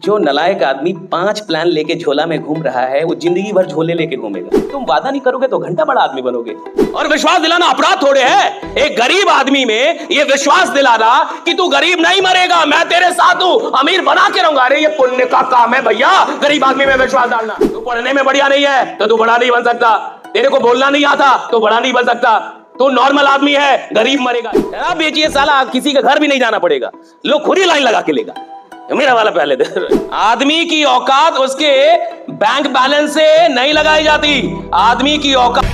जो नलायक आदमी 5 प्लान लेके झोला में घूम रहा है वो जिंदगी भर झोले लेके घूमेगा। तुम वादा नहीं करोगे तो घंटा बड़ा आदमी बनोगे। और विश्वास दिलाना अपराध थोड़े है। एक गरीब आदमी में ये विश्वास दिलाना कि तू गरीब नहीं मरेगा, मैं तेरे साथ हूं, अमीर बना के रहूंगा, अरे ये पुण्य का काम है भैया, गरीब आदमी में विश्वास डालना। तू पढ़ने में बढ़िया नहीं है तो तू बड़ा नहीं बन सकता, तेरे को बोलना नहीं आता तो बड़ा नहीं बन सकता, तो नॉर्मल आदमी है, गरीब मरेगा। शराब बेचिए साला, किसी के घर भी नहीं जाना पड़ेगा, लोग खुद ही लाइन लगा के लेगा। मेरा वाला पहले दे। आदमी की औकात उसके बैंक बैलेंस से नहीं लगाई जाती, आदमी की औकात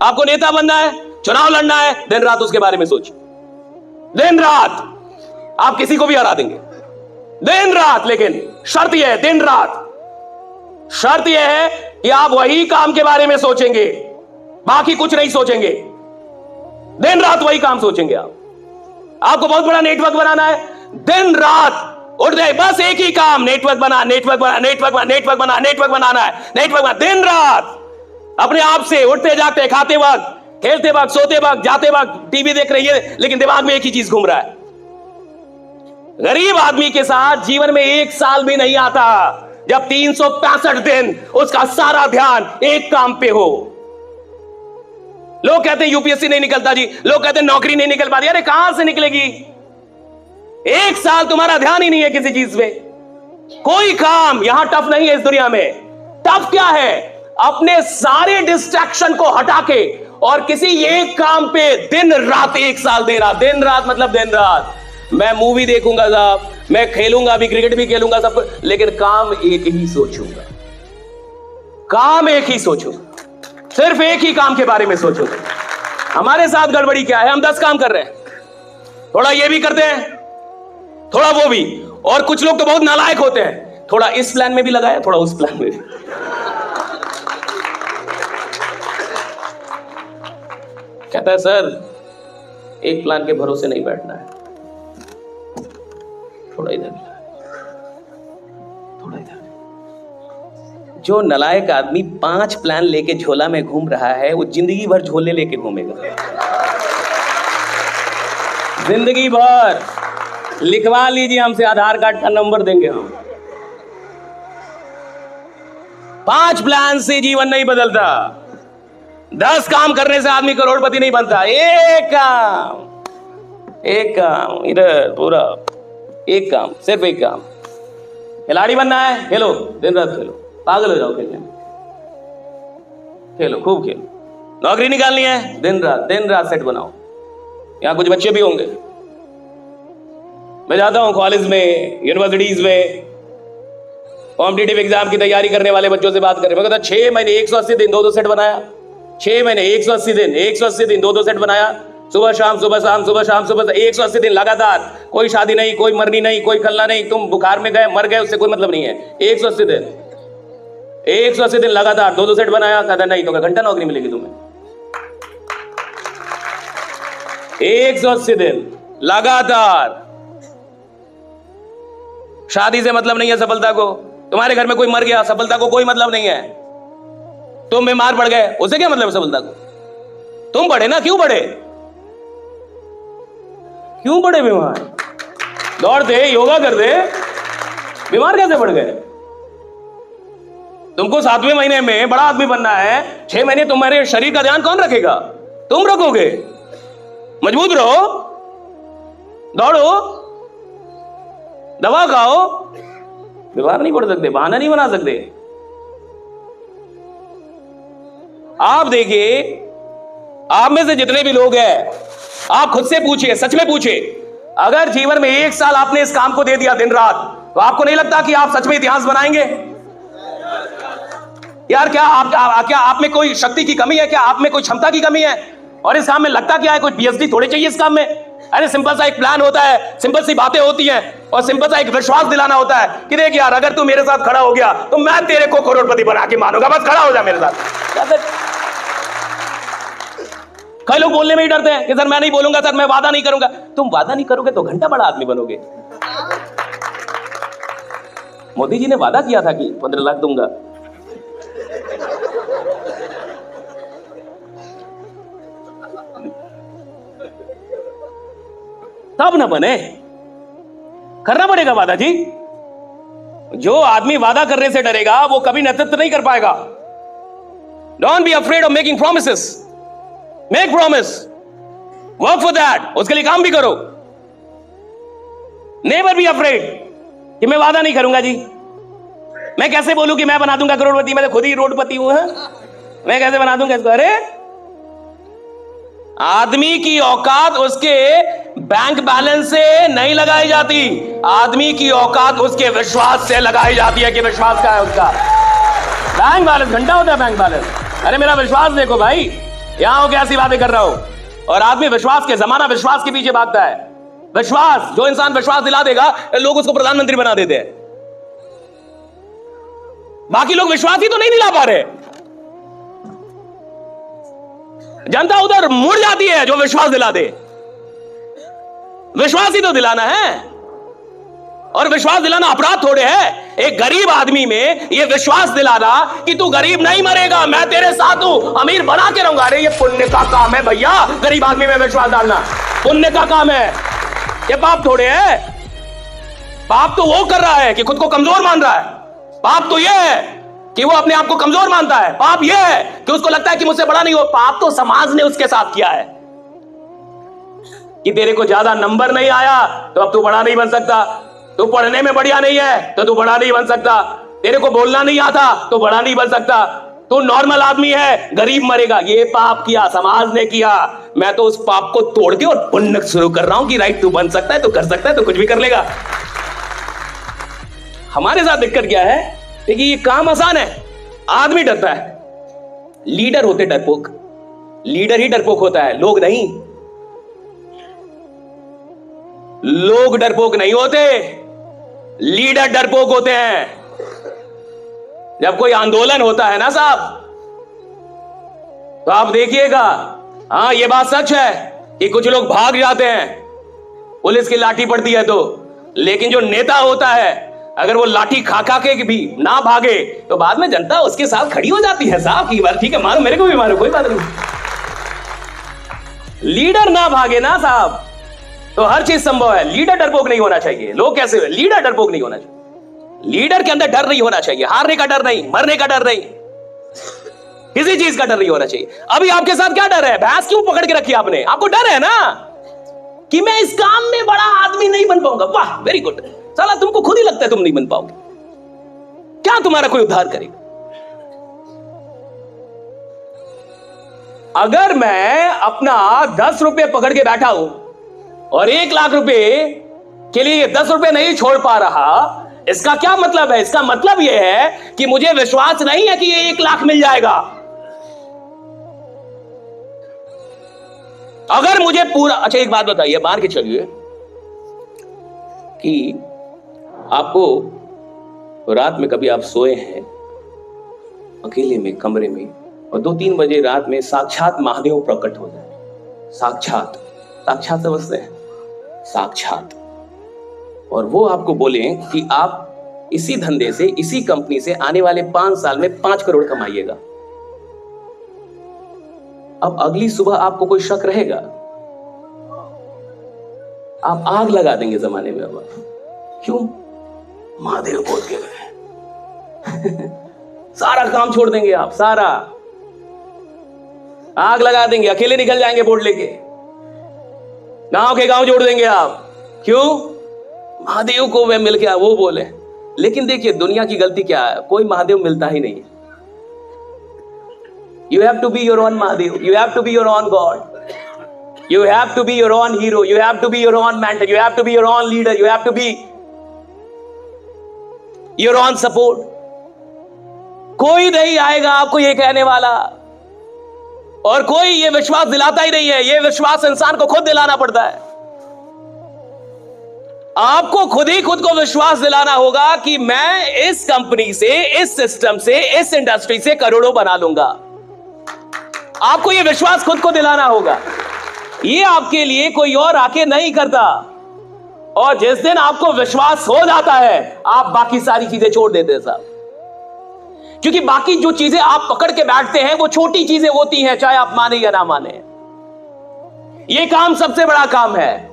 आपको नेता बनना है, चुनाव लड़ना है, दिन रात उसके बारे में सोचिए। दिन रात आप किसी को भी हरा देंगे, दिन रात। लेकिन शर्त यह है, दिन रात शर्त यह है कि आप वही काम के बारे में सोचेंगे, बाकी कुछ नहीं सोचेंगे, दिन रात वही काम सोचेंगे। आपको बहुत बड़ा नेटवर्क बनाना है, दिन रात उठ जाए, बस एक ही काम, नेटवर्क बना, नेटवर्क बना, नेटवर्क बना, नेटवर्क बना, नेटवर्क बनाना है, नेटवर्क बना, दिन रात अपने आप से उठते जागते, खाते वक्त, खेलते वक्त, सोते वक्त, जाते वक्त, टीवी देख रही है, लेकिन दिमाग में एक ही चीज घूम रहा है। गरीब आदमी के साथ जीवन में 1 साल भी नहीं आता जब 365 दिन उसका सारा ध्यान एक काम पे हो। लोग कहते हैं यूपीएससी नहीं निकलता जी, लोग कहते हैं नौकरी नहीं निकल पाती, अरे कहां से निकलेगी? 1 साल तुम्हारा ध्यान ही नहीं है किसी चीज पे। कोई काम यहां टफ नहीं है इस दुनिया में। टफ क्या है? अपने सारे डिस्ट्रैक्शन को हटा के और किसी एक काम पे दिन रात 1 साल दे रहा। दिन रात मतलब दिन रात। मैं मूवी देखूंगा साहब, मैं खेलूंगा भी, क्रिकेट भी खेलूंगा सब, लेकिन काम एक ही सोचूंगा, काम एक ही सोचूंगा, सिर्फ एक ही काम के बारे में सोचो। हमारे साथ गड़बड़ी क्या है? हम 10 काम कर रहे हैं, थोड़ा ये भी करते हैं, थोड़ा वो भी, और कुछ लोग तो बहुत नालायक होते हैं, थोड़ा इस प्लान में भी लगाया, थोड़ा उस प्लान में भी। कहता है सर एक प्लान के भरोसे नहीं बैठना है, थोड़ा इधर, थोड़ा इधर। जो नलायक आदमी 5 प्लान लेके झोला में घूम रहा है वो जिंदगी भर झोले लेके घूमेगा, जिंदगी भर। लिखवा लीजिए हमसे, आधार कार्ड का नंबर देंगे हम। 5 प्लान से जीवन नहीं बदलता, 10 काम करने से आदमी करोड़पति नहीं बनता। एक काम इधर, पूरा एक काम, सिर्फ एक काम। खिलाड़ी बनना है, खेलो, दिन रात खेलो, पागल हो जाओ खेलने में, खेलो, खूब खेलो। नौकरी निकालनी है, दिन रात सेट बनाओ। यहां कुछ बच्चे भी होंगे, मैं जाता हूं कॉलेज में, यूनिवर्सिटीज में, कॉम्पिटिटिव एग्जाम की तैयारी करने वाले बच्चों से बात करें। मैं कहता 6 महीने 180 दिन 2-2 सेट बनाया, 6 महीने 180 दिन 2-2 सेट बनाया, सुबह शाम सुबह शाम सुबह शाम सुबह, 180 दिन लगातार। कोई शादी नहीं, कोई मरनी नहीं, कोई खलना नहीं, तुम बुखार में गए मर गए उससे कोई मतलब नहीं है। 180 दिन लगातार 2-2 सेट बनाया। कहता नहीं तो घंटा नौकरी मिलेगी तुम्हें। 180 दिन लगातार। शादी से मतलब नहीं है सफलता को, तुम्हारे घर में कोई मर गया, सफलता को कोई मतलब नहीं है। तुम बीमार पड़ गए, उससे क्या मतलब है सफलता को? तुम बढ़े ना, क्यों बढ़े? क्यों बढ़े बीमार? दौड़ते, योगा करते, बीमार कैसे पड़ गए? तुमको 7वें महीने में बड़ा आदमी बनना है, 6 महीने तुम्हारे शरीर का ध्यान कौन रखेगा? तुम रखोगे। मजबूत रहो, दौड़ो, दवा खाओ, बीमार नहीं पड़ सकते, बहाना नहीं बना सकते। आप देखिए, आप में से जितने भी लोग हैं, आप खुद से पूछिए, सच में पूछिए, अगर जीवन में 1 साल आपने इस काम को दे दिया दिन रात, तो आपको नहीं लगता कि आप सच में इतिहास बनाएंगे? यार क्या आप में कोई शक्ति की कमी है? क्या आप में कोई क्षमता की कमी है? और इस काम में लगता क्या है? कोई पीएचडी थोड़ी चाहिए इस काम में। अरे सिंपल सा एक प्लान होता है, सिंपल सी बातें होती हैं, और सिंपल सा एक विश्वास दिलाना होता है कि देख यार, अगर तू मेरे साथ खड़ा हो गया तो मैं तेरे को करोड़पति बना के मानूंगा, बस खड़ा हो जा मेरे साथ। कई लोग बोलने में ही डरते हैं कि सर मैं नहीं बोलूंगा, सर मैं वादा नहीं करूंगा। तुम वादा नहीं करोगे तो घंटा बड़ा आदमी बनोगे। मोदी जी ने वादा किया था कि 15 लाख दूंगा, तब ना बने। करना पड़ेगा वादा जी। जो आदमी वादा करने से डरेगा वो कभी नेतृत्व नहीं कर पाएगा। Don't be afraid of making promises. Make promise, work for that, उसके लिए काम भी करो। नेवर बी अफ्रेड कि मैं वादा नहीं करूंगा जी। मैं कैसे बोलूं कि मैं बना दूंगा करोड़पति, मैं तो खुद ही रोडपति हूं। मैं कैसे बना दूंगा इसको? अरे आदमी की औकात उसके बैंक बैलेंस से नहीं लगाई जाती, आदमी की औकात उसके विश्वास से लगाई जाती है कि विश्वास क्या है उसका। बैंक बैलेंस घंटा होता है, बैंक बैलेंस। अरे मेरा विश्वास देखो भाई, यहां हो के ऐसी बातें कर रहा हूं। और आदमी विश्वास के, जमाना विश्वास के पीछे भागता है। विश्वास, जो इंसान विश्वास दिला देगा, लोग उसको प्रधानमंत्री बना देते हैं। बाकी लोग विश्वास ही तो नहीं दिला पा रहे। जनता उधर मुड़ जाती है जो विश्वास दिला दे। विश्वास ही तो दिलाना है, और विश्वास दिलाना अपराध थोड़े है। एक गरीब आदमी में यह विश्वास दिलाना कि तू गरीब नहीं मरेगा, मैं तेरे साथ हूं, अमीर बना के रहूंगा। अरे ये पुण्य का काम है भैया, गरीब आदमी में विश्वास डालना पुण्य का काम है, ये पाप थोड़े है। पाप तो वो कर रहा है कि खुद को कमजोर मान रहा है। पाप तो यह है कि वो अपने आप को कमजोर मानता है। पाप यह है कि उसको लगता है कि मुझसे बड़ा नहीं हो। पाप तो समाज ने उसके साथ किया है कि तेरे को ज्यादा नंबर नहीं आया तो अब तू बड़ा नहीं बन सकता, तू पढ़ने में बढ़िया नहीं है तो तू बड़ा नहीं बन सकता, तेरे को बोलना नहीं आता तो बड़ा नहीं बन सकता, तू नॉर्मल आदमी है, गरीब मरेगा। ये पाप किया, समाज ने किया। मैं तो उस पाप को तोड़ के और पुण्य शुरू कर रहा हूं कि राइट, तू बन सकता है, तू कर सकता है, तू कुछ भी कर लेगा। हमारे साथ दिक्कत क्या है? देखिए ये काम आसान है, आदमी डरता है। लीडर होते डरपोक, लीडर ही डरपोक होता है, लोग नहीं। लोग डरपोक नहीं होते, लीडर डरपोक होते हैं। जब कोई आंदोलन होता है ना साहब, तो आप देखिएगा, हां ये बात सच है कि कुछ लोग भाग जाते हैं, पुलिस की लाठी पड़ती है तो। लेकिन जो नेता होता है, अगर वो लाठी खा खा के भी ना भागे तो बाद में जनता उसके साथ खड़ी हो जाती है साहब की बात, ठीक है मारो, मेरे को भी मारो, कोई बात नहीं। लीडर ना भागे ना साहब तो हर चीज संभव है। लीडर डरपोक नहीं होना चाहिए। लोग कैसे हुए? लीडर डरपोक नहीं होना चाहिए। लीडर के अंदर डर नहीं होना चाहिए, हारने का डर नहीं, मरने का डर नहीं, किसी चीज का डर नहीं होना चाहिए। अभी आपके साथ क्या डर है? भैंस क्यों पकड़ के रखी आपने? आपको डर है ना कि मैं इस काम में बड़ा आदमी नहीं बन पाऊंगा। वाह वेरी गुड। साला तुमको खुद ही लगता है तुम नहीं बन पाओगे, क्या तुम्हारा कोई उद्धार करेगा? अगर मैं अपना 10 रुपए पकड़ के बैठा हूं और 1 लाख रुपए के लिए 10 रुपए नहीं छोड़ पा रहा, इसका क्या मतलब है? इसका मतलब यह है कि मुझे विश्वास नहीं है कि ये 1 लाख मिल जाएगा। अगर मुझे पूरा, अच्छा एक बात बताइए, मान के चलिए कि आपको रात में कभी आप सोए हैं अकेले में कमरे में और 2-3 बजे रात में साक्षात महादेव प्रकट हो जाए। साक्षात, साक्षात समझते हैं? साक्षात। और वो आपको बोले कि आप इसी धंधे से, इसी कंपनी से आने वाले 5 साल में 5 करोड़ कमाइएगा। अब अगली सुबह आपको कोई शक रहेगा? आप आग लगा देंगे जमाने में। अब क्यों? महादेव बोल के गए। सारा काम छोड़ देंगे आप, सारा आग लगा देंगे, अकेले निकल जाएंगे बोर्ड लेके, गांव के गांव जोड़ देंगे आप। क्यों? महादेव को वे मिल गया, वो बोले। लेकिन देखिए दुनिया की गलती क्या है, कोई महादेव मिलता ही नहीं। You have to be your own Mahadev. You have to be your own God. You have to be your own hero. You have to be your own mentor. You have to be your own leader. You have to be your own support. कोई नहीं आएगा आपको ये कहने वाला, और कोई ये विश्वास दिलाता ही नहीं है। ये विश्वास इंसान को खुद दिलाना पड़ता है। आपको खुद ही खुद को विश्वास दिलाना होगा कि मैं इस कंपनी से, इस सिस्टम से, इस इंडस्ट्री से करोड़ों बना लूंगा। आपको यह विश्वास खुद को दिलाना होगा। ये आपके लिए कोई और आके नहीं करता। और जिस दिन आपको विश्वास हो जाता है, आप बाकी सारी चीजें छोड़ देते हैं साहब। क्योंकि बाकी जो चीजें आप पकड़ के बैठते हैं वो छोटी चीजें होती हैं, चाहे आप माने या ना माने। ये काम सबसे बड़ा काम है।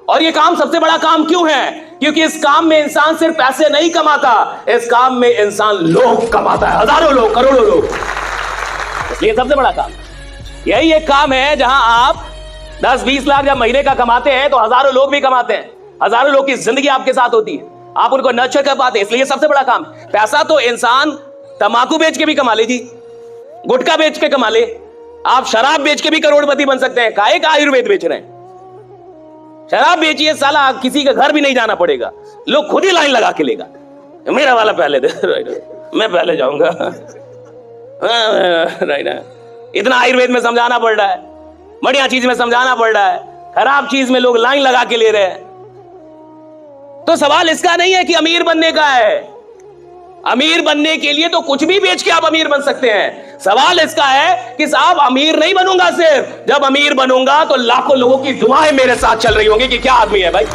और ये काम सबसे बड़ा काम क्यों है? क्योंकि इस काम में इंसान सिर्फ पैसे नहीं कमाता, इस काम में इंसान लोग कमाता है, हजारों लोग, करोड़ों लोग। इसलिए सबसे बड़ा काम यही एक काम है जहां आप 10-20 लाख जब महीने का कमाते हैं तो हजारों लोग भी कमाते हैं, हजारों लोग की जिंदगी आपके साथ होती है, आप उनको नर्चर कर पाते हैं। इसलिए सबसे बड़ा काम पैसा तो इंसान तंबाकू बेच के भी कमा ले जी, गुटखा बेच के कमा ले, आप शराब बेच के भी करोड़पति बन सकते हैं। काहे का आयुर्वेद बेच रहे हैं? शराब बेचिए साला, किसी का घर भी नहीं जाना पड़ेगा, लोग खुद ही लाइन लगा के लेगा, मेरा वाला पहले दे, मैं पहले जाऊंगा। इतना आयुर्वेद में समझाना पड़ रहा है, बढ़िया चीज में समझाना पड़ रहा है, खराब चीज में लोग लाइन लगा के ले रहे हैं। तो सवाल इसका नहीं है कि अमीर बनने का है, अमीर बनने के लिए तो कुछ भी बेच के आप अमीर बन सकते हैं। सवाल इसका है कि साहब अमीर नहीं बनूंगा, सिर्फ जब अमीर बनूंगा तो लाखों लोगों की दुआएं मेरे साथ चल रही होंगी कि क्या आदमी है भाई।